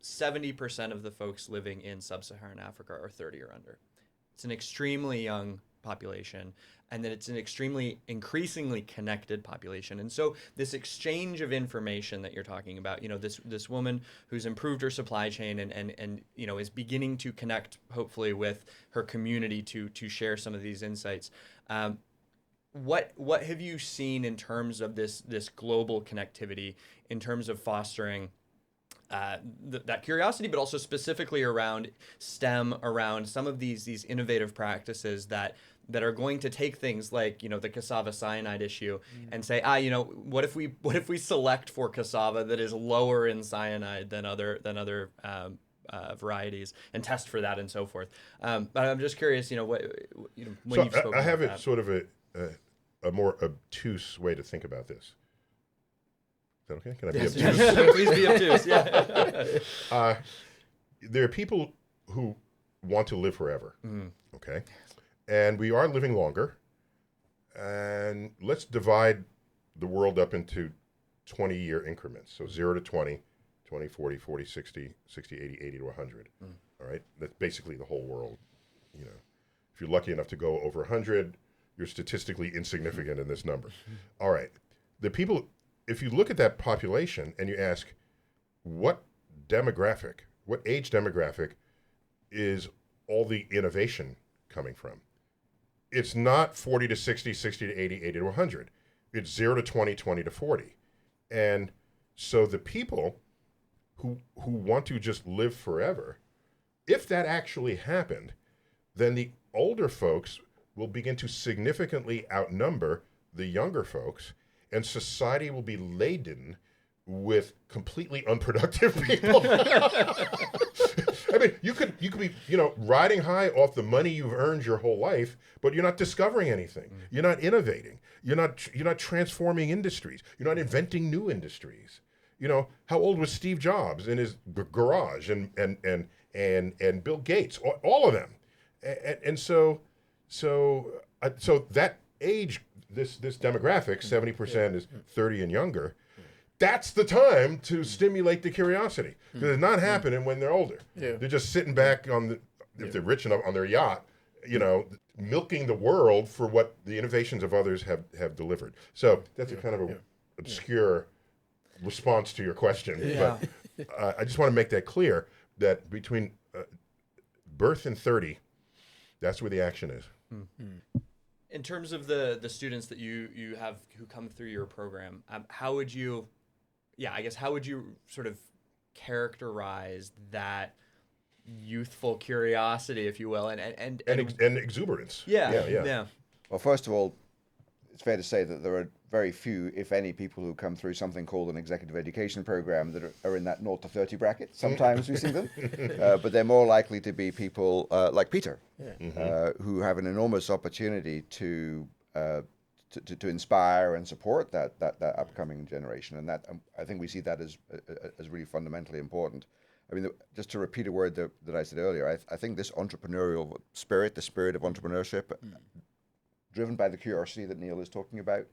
70% of the folks living in sub-Saharan Africa are 30 or under. It's an extremely young population, and that it's an extremely increasingly connected population. And so this exchange of information that you're talking about, this woman who's improved her supply chain and is beginning to connect hopefully with her community to share some of these insights. What have you seen in terms of this global connectivity, in terms of fostering that curiosity, but also specifically around STEM, around some of these innovative practices that are going to take things like the cassava cyanide issue and say, what if we select for cassava that is lower in cyanide than other varieties, and test for that and so forth. But I'm just curious, when you've spoken I have about it sort of a more obtuse way to think about this. Is that okay? Can I be obtuse? Please be obtuse. Yeah. There are people who want to live forever. Okay, and we are living longer. And let's divide the world up into 20-year increments. So 0 to 20, 20, 40, 40, 60, 60, 80, 80 to 100. All right, that's basically the whole world. If you're lucky enough to go over 100, you're statistically insignificant in this number. All right, the people. If you look at that population and you ask, what age demographic is all the innovation coming from? It's not 40 to 60, 60 to 80, 80 to 100. It's 0 to 20, 20 to 40. And so the people who want to just live forever, if that actually happened, then the older folks will begin to significantly outnumber the younger folks, and society will be laden with completely unproductive people. I mean, you could be, riding high off the money you've earned your whole life, but you're not discovering anything. You're not innovating. You're not transforming industries. You're not inventing new industries. How old was Steve Jobs in his garage, and Bill Gates, all of them, and so that age. This demographic, 70% is 30 and younger. That's the time to stimulate the curiosity, because it's not happening when they're older. They're just sitting back if they're rich enough, on their yacht, milking the world for what the innovations of others have delivered. So that's a kind of obscure response to your question. But I just want to make that clear, that between birth and 30, that's where the action is. In terms of the students that you have who come through your program, how would you sort of characterize that youthful curiosity, if you will, and exuberance? Yeah. Well, first of all, it's fair to say that there are very few, if any, people who come through something called an executive education program that are in that 0 to 30 bracket. Sometimes we see them, but they're more likely to be people like Peter, who have an enormous opportunity to inspire and support that upcoming generation, and that I think we see that as really fundamentally important. I mean, just to repeat a word that I said earlier, I think this entrepreneurial spirit, the spirit of entrepreneurship, driven by the curiosity that Neil is talking about,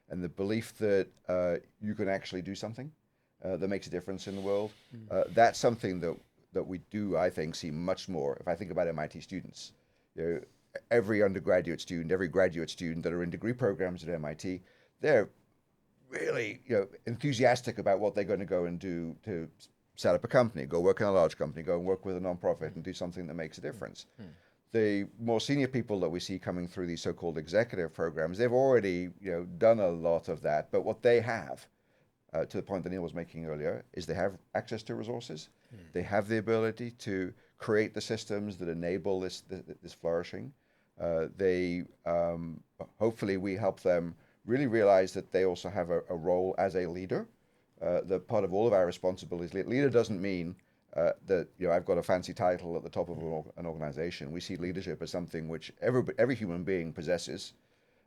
and the belief that you can actually do something that makes a difference in the world, that's something that we do, I think, see much more. If I think about MIT students, every undergraduate student, every graduate student that are in degree programs at MIT, they're really enthusiastic about what they're going to go and do to set up a company, go work in a large company, go and work with a nonprofit and do something that makes a difference. The more senior people that we see coming through these so-called executive programs, they've already done a lot of that. But what they have, to the point that Neil was making earlier, is they have access to resources. They have the ability to create the systems that enable this flourishing. Hopefully we help them really realize that they also have a role as a leader. That part of all of our responsibilities. Leader doesn't mean that I've got a fancy title at the top of an organization. We see leadership as something which every human being possesses,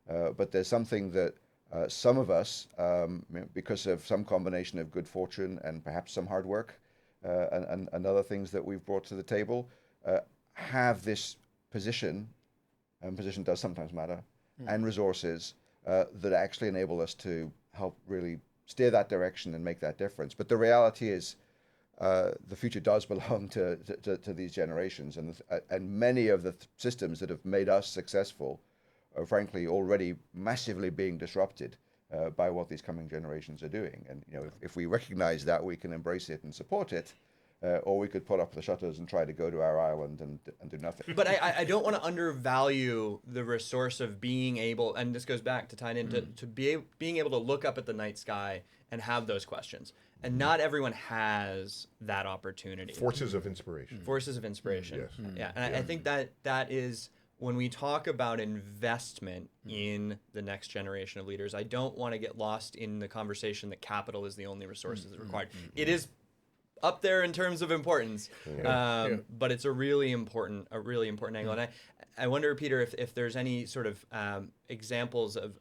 but there's something that some of us, because of some combination of good fortune and perhaps some hard work and other things that we've brought to the table, have this position, and position does sometimes matter, and resources that actually enable us to help really steer that direction and make that difference. But the reality is, the future does belong to these generations, and many of the systems that have made us successful are frankly already massively being disrupted by what these coming generations are doing. And if we recognize that, we can embrace it and support it, or we could put up the shutters and try to go to our island and do nothing. But I don't want to undervalue the resource of being able, and this goes back to tying into being able to look up at the night sky and have those questions. And not everyone has that opportunity. Forces of inspiration. Forces of inspiration. Yes. Yeah, and I think that is, when we talk about investment in the next generation of leaders, I don't want to get lost in the conversation that capital is the only resource that's required. It is up there in terms of importance, but it's a really important angle. And I wonder, Peter, if there's any sort of examples of,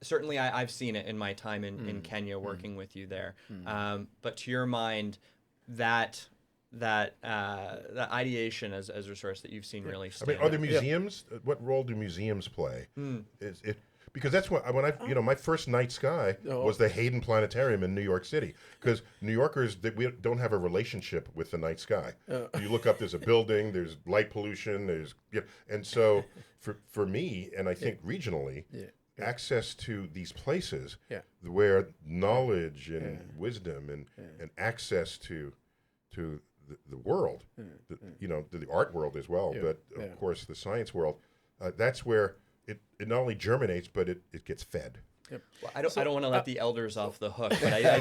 certainly I've seen it in my time in Kenya working with you there. But to your mind, that ideation as a resource that you've seen really stand are there museums? What role do museums play? Is it, because that's when my first night sky was the Hayden Planetarium in New York City, because New Yorkers, we don't have a relationship with the night sky. You look up, there's a building, there's light pollution, and so for me, and I think regionally, access to these places where knowledge and wisdom and access to the world, the art world as well, but of course the science world, that's where it not only germinates, but it gets fed. Yep. Well, I don't want to let the elders off the hook, but I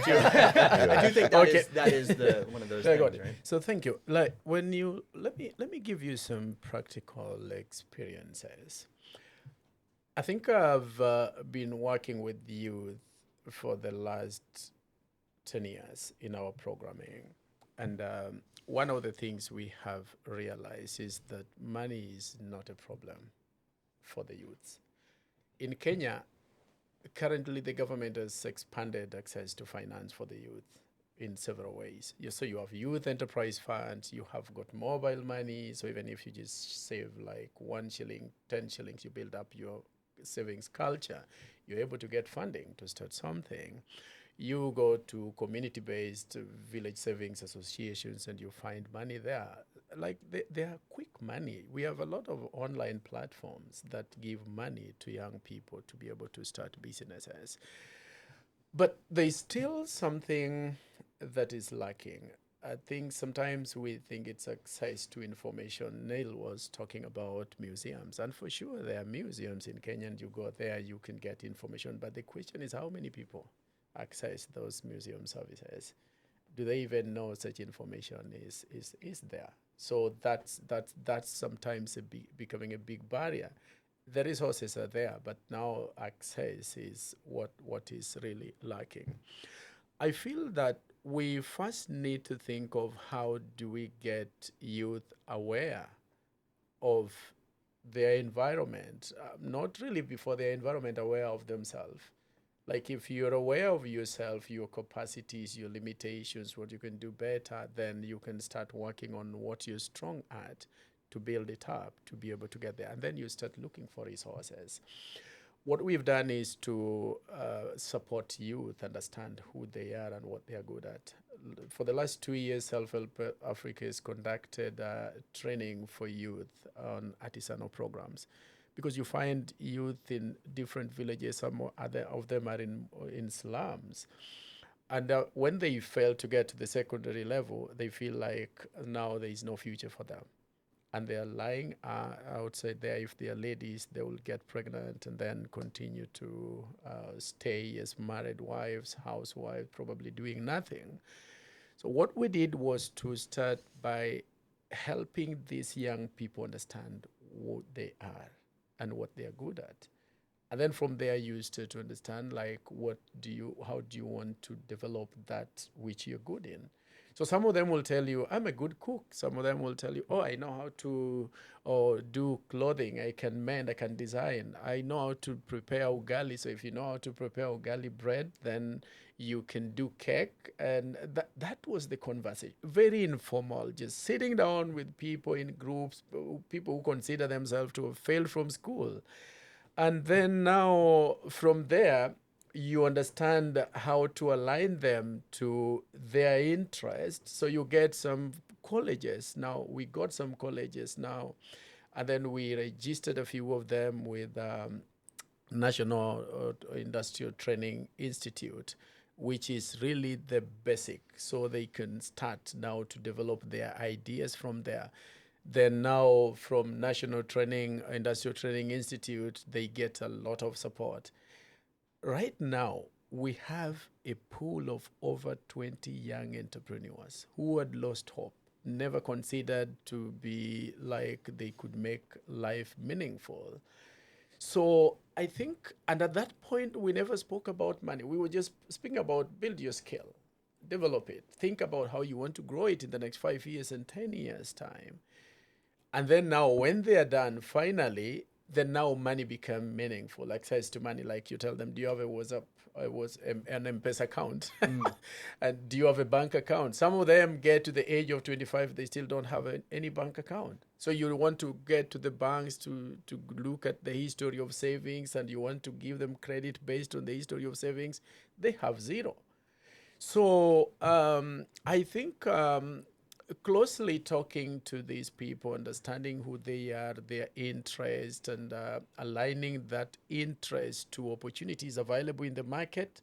do think that is one of those things, right? So thank you. Like when you let me give you some practical experiences. I think I've been working with youth for the last 10 years in our programming. And one of the things we have realized is that money is not a problem for the youths. In Kenya, currently the government has expanded access to finance for the youth in several ways. So you have youth enterprise funds, you have got mobile money. So even if you just save like 1 shilling, 10 shillings, you build up your savings culture, you're able to get funding to start something. You go to community-based village savings associations and you find money there. Like they are quick money. We have a lot of online platforms that give money to young people to be able to start businesses. But there's still something that is lacking. I think sometimes we think it's access to information. Neil was talking about museums, and for sure there are museums in Kenya, and you go there, you can get information. But the question is, how many people access those museum services? Do they even know such information is there? So that's sometimes becoming a big barrier. The resources are there, but now access is what is really lacking. I feel that we first need to think of how do we get youth aware of their environment, not really before their environment, aware of themselves. Like if you're aware of yourself, your capacities, your limitations, what you can do better, then you can start working on what you're strong at to build it up, to be able to get there. And then you start looking for resources. What we've done is to support youth, understand who they are and what they are good at. For the last 2 years, Self-Help Africa has conducted training for youth on artisanal programs, because you find youth in different villages. Some other of them are in slums. And when they fail to get to the secondary level, they feel like now there is no future for them. And they are lying outside there. If they are ladies, they will get pregnant and then continue to stay as married wives, housewives, probably doing nothing. So what we did was to start by helping these young people understand what they are and what they are good at. And then from there, you start to understand, like, how do you want to develop that which you're good in? So some of them will tell you, I'm a good cook. Some of them will tell you, I know how to do clothing. I can mend, I can design. I know how to prepare ugali. So if you know how to prepare ugali bread, then you can do cake. And that was the conversation. Very informal, just sitting down with people in groups, people who consider themselves to have failed from school. And then now from there, you understand how to align them to their interest. So you get some colleges. Now, we got some colleges now, and then we registered a few of them with National Industrial Training Institute, which is really the basic. So they can start now to develop their ideas from there. Then now from National Industrial Training Institute, they get a lot of support. Right now, we have a pool of over 20 young entrepreneurs who had lost hope, never considered to be like they could make life meaningful. So I think, and at that point, we never spoke about money. We were just speaking about build your skill, develop it, think about how you want to grow it in the next 5 years and 10 years' time. And then now, when they are done, finally, then now money become meaningful. Access to money, like you tell them, do you have a WhatsApp, an M-Pesa account? And do you have a bank account? Some of them get to the age of 25, they still don't have any bank account. So you want to get to the banks to look at the history of savings, and you want to give them credit based on the history of savings. They have zero. So I think closely talking to these people, understanding who they are, their interest, and aligning that interest to opportunities available in the market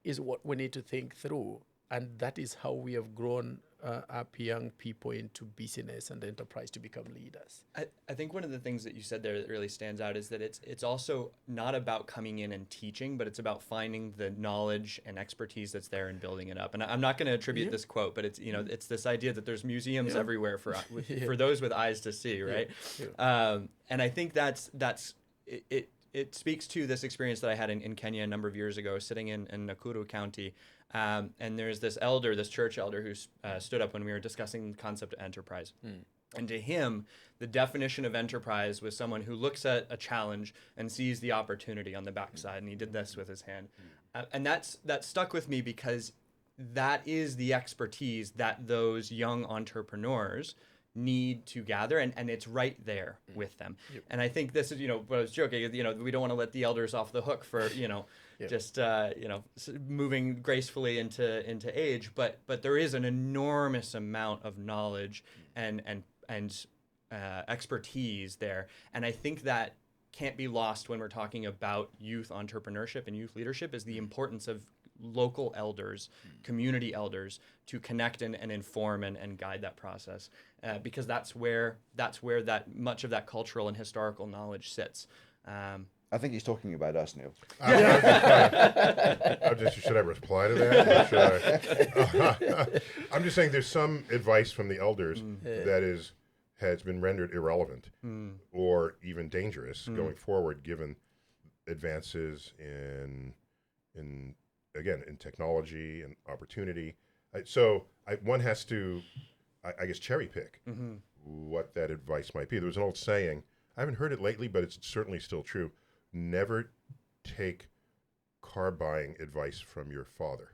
is what we need to think through. And that is how we have grown up young people into business and enterprise to become leaders. I think one of the things that you said there that really stands out is that it's also not about coming in and teaching, but it's about finding the knowledge and expertise that's there and building it up. And I'm not going to attribute this quote, but it's this idea that there's museums everywhere for those with eyes to see, right? And I think it speaks to this experience that I had in Kenya a number of years ago, sitting in Nakuru County. And there's this church elder who stood up when we were discussing the concept of enterprise. And to him, the definition of enterprise was someone who looks at a challenge and sees the opportunity on the backside. And he did this with his hand. And that stuck with me because that is the expertise that those young entrepreneurs need to gather, and it's right there with them. And I think this is, what I was joking, we don't want to let the elders off the hook for, just, moving gracefully into age, but there is an enormous amount of knowledge and expertise there. And I think that can't be lost when we're talking about youth entrepreneurship and youth leadership, is the importance of local elders, community elders, to connect and inform and guide that process, because that's where that much of that cultural and historical knowledge sits. I think he's talking about us, Neil. Should I reply to that? I'm just saying there's some advice from the elders that has been rendered irrelevant or even dangerous going forward, given advances in technology and opportunity. One has to, I guess, cherry pick what that advice might be. There was an old saying, I haven't heard it lately, but it's certainly still true. Never take car buying advice from your father.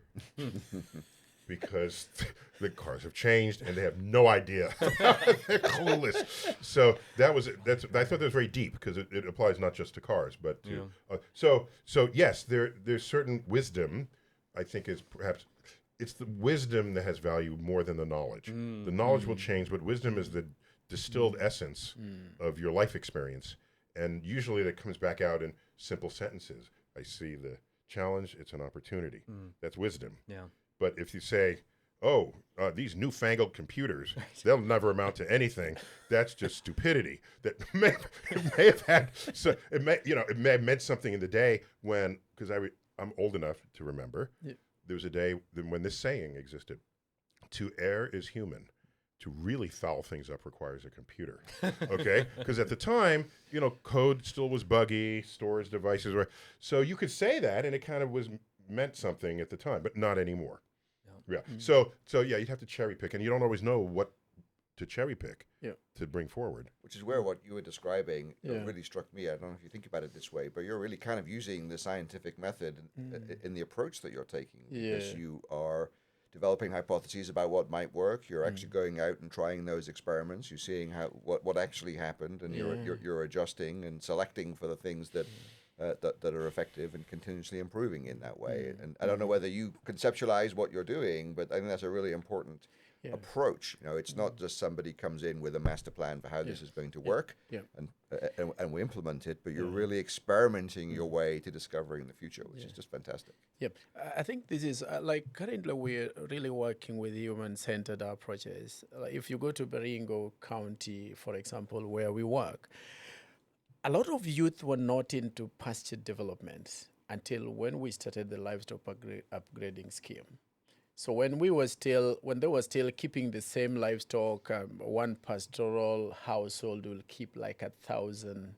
Because the cars have changed and they have no idea. They're clueless. So I thought that was very deep, because it applies not just to cars, but to so yes, there's certain wisdom. I think is perhaps it's the wisdom that has value more than the knowledge. The knowledge will change, but wisdom is the distilled essence of your life experience, and usually that comes back out in simple sentences. I see the challenge; it's an opportunity. That's wisdom. Yeah. But if you say, these newfangled computers, they'll never amount to anything, that's just stupidity. That may have had, so it may have meant something in the day when, because I'm old enough to remember, there was a day when this saying existed: to err is human. To really foul things up requires a computer, okay? Because at the time, code still was buggy, storage devices were, so you could say that, and it kind of meant something at the time, but not anymore. Yeah. So you'd have to cherry pick, and you don't always know what to cherry pick to bring forward. Which is where what you were describing really struck me. I don't know if you think about it this way, but you're really kind of using the scientific method in the approach that you're taking. Because you are developing hypotheses about what might work. You're actually going out and trying those experiments. You're seeing what actually happened, and you're adjusting and selecting for the things that that are effective and continuously improving in that way. And I don't know whether you conceptualize what you're doing, but I think that's a really important approach. It's not just somebody comes in with a master plan for how this is going to work, and we implement it, but you're really experimenting your way to discovering the future, which is just fantastic. Yep. I think this is currently we're really working with human-centered approaches. If you go to Baringo County, for example, where we work, a lot of youth were not into pasture development until when we started the livestock upgrading scheme. So when they were still keeping the same livestock, one pastoral household will keep like 1,000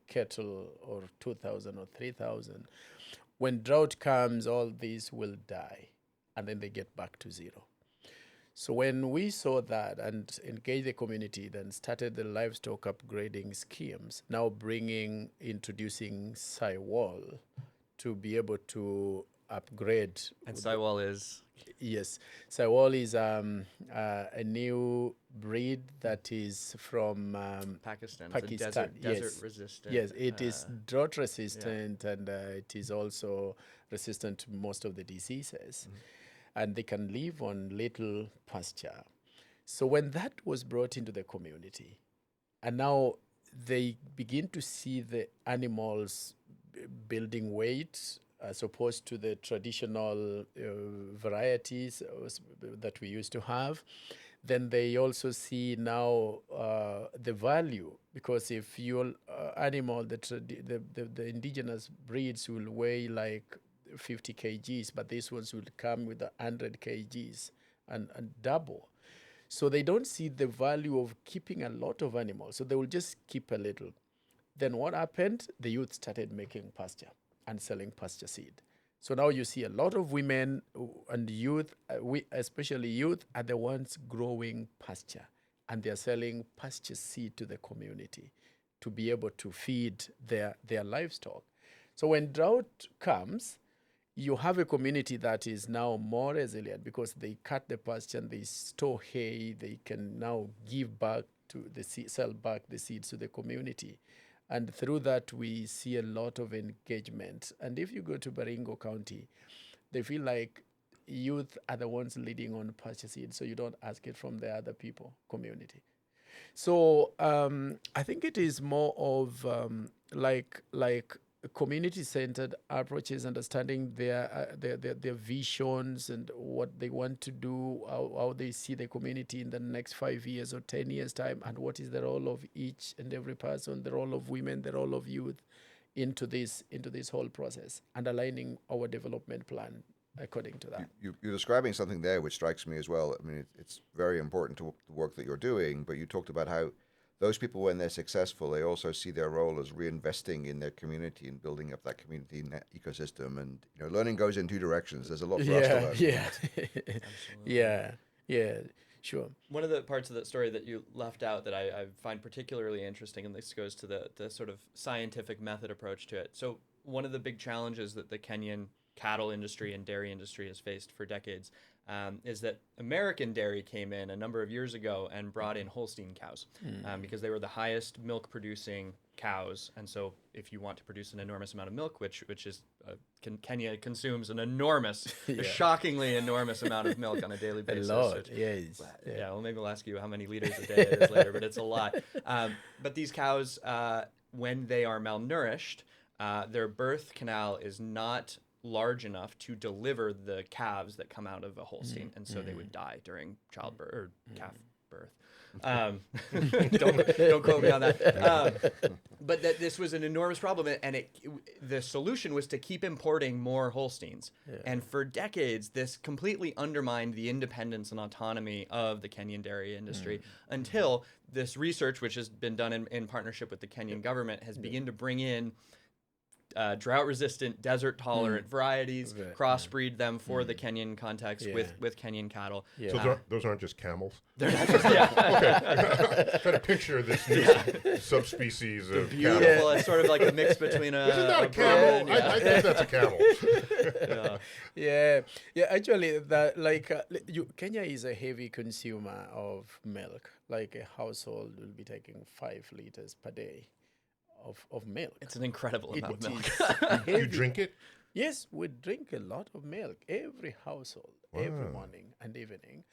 cattle or 2,000 or 3,000. When drought comes, all these will die, and then they get back to zero. So when we saw that and engaged the community, then started the livestock upgrading schemes, now introducing sidewall to be able to upgrade. And sidewall is? Yes. Sidewall is a new breed that is from Pakistan. Pakistan. It's a desert resistant. Yes, it is drought resistant, and it is also resistant to most of the diseases. And they can live on little pasture. So when that was brought into the community, and now they begin to see the animals building weight as opposed to the traditional varieties that we used to have, then they also see now the value, because if your animal, the indigenous breeds will weigh like 50 kgs, but these ones will come with 100 kgs and double. So they don't see the value of keeping a lot of animals, so they will just keep a little. Then what happened? The youth started making pasture and selling pasture seed. So now you see a lot of women and youth, especially youth, are the ones growing pasture, and they're selling pasture seed to the community to be able to feed their livestock. So when drought comes, you have a community that is now more resilient because they cut the pasture and they store hay. They can now give back to the seed, sell back the seeds to the community. And through that, we see a lot of engagement. And if you go to Baringo County, they feel like youth are the ones leading on pasture seed, so you don't ask it from the other people, community. So I think it is more of like community-centered approaches, understanding their visions and what they want to do, how they see the community in the next 5 years or 10 years' time, and what is the role of each and every person, the role of women, the role of youth into this whole process, and aligning our development plan according to that. You're describing something there which strikes me as well. I mean, it's very important to the work that you're doing, but you talked about how those people, when they're successful, they also see their role as reinvesting in their community and building up that community ecosystem. And learning goes in two directions. There's a lot for us to learn. Yeah, sure. One of the parts of that story that you left out that I find particularly interesting, and this goes to the sort of scientific method approach to it. So one of the big challenges that the Kenyan cattle industry and dairy industry has faced for decades is that American dairy came in a number of years ago and brought in Holstein cows because they were the highest milk producing cows. And so if you want to produce an enormous amount of milk, which is Kenya consumes an enormous, a shockingly enormous amount of milk on a daily basis. A lot, yes. Yeah, well, maybe we'll ask you how many liters a day it is later, but it's a lot. But these cows, when they are malnourished, their birth canal is not large enough to deliver the calves that come out of a Holstein, and so they would die during childbirth or calf birth. Don't quote me on that. But that this was an enormous problem, and the solution was to keep importing more Holsteins. Yeah. And for decades, this completely undermined the independence and autonomy of the Kenyan dairy industry until this research, which has been done in partnership with the Kenyan government, has begun to bring in drought-resistant, desert-tolerant varieties, crossbreed them for the Kenyan context with Kenyan cattle. Yeah. So those aren't just camels? They're not just, okay. Trying to picture this new subspecies of beautiful, cattle. It's sort of like a mix between Isn't that a camel? I think that's a camel. Yeah. Actually, Kenya is a heavy consumer of milk. Like a household will be taking 5 liters per day of milk. It's an incredible amount of milk. is You heavy. drink it? Yes, we drink a lot of milk, every household, every Wow. morning and evening.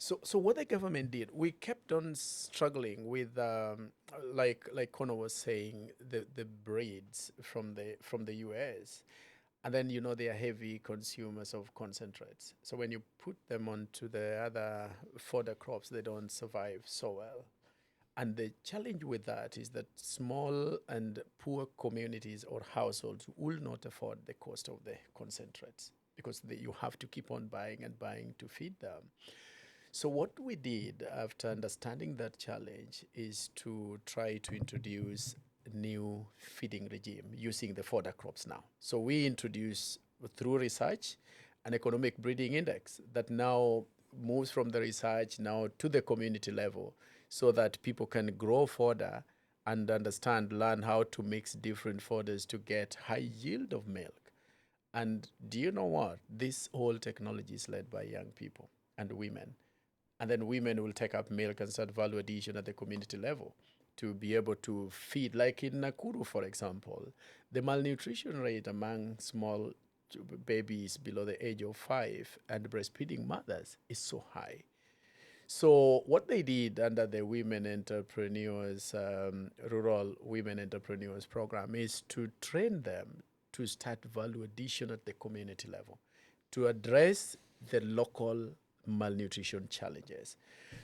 So what the government did, we kept on struggling with, like Connor was saying, the breeds from the US, and then they are heavy consumers of concentrates. So when you put them onto the other fodder crops, they don't survive so well. And the challenge with that is that small and poor communities or households will not afford the cost of the concentrates because you have to keep on buying and buying to feed them. So what we did after understanding that challenge is to try to introduce a new feeding regime using the fodder crops now. So we introduce through research an economic breeding index that now moves from the research now to the community level so that people can grow fodder and learn how to mix different fodders to get high yield of milk. And do you know what? This whole technology is led by young people and women. And then women will take up milk and start value addition at the community level to be able to feed. Like in Nakuru, for example, the malnutrition rate among small babies below the age of 5 and breastfeeding mothers is so high. So what they did under the Women Entrepreneurs, Rural Women Entrepreneurs Program is to train them to start value addition at the community level to address the local malnutrition challenges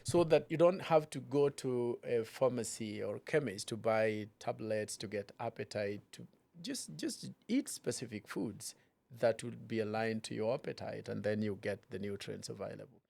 so that you don't have to go to a pharmacy or chemist to buy tablets to get appetite, to just eat specific foods that would be aligned to your appetite, and then you get the nutrients available.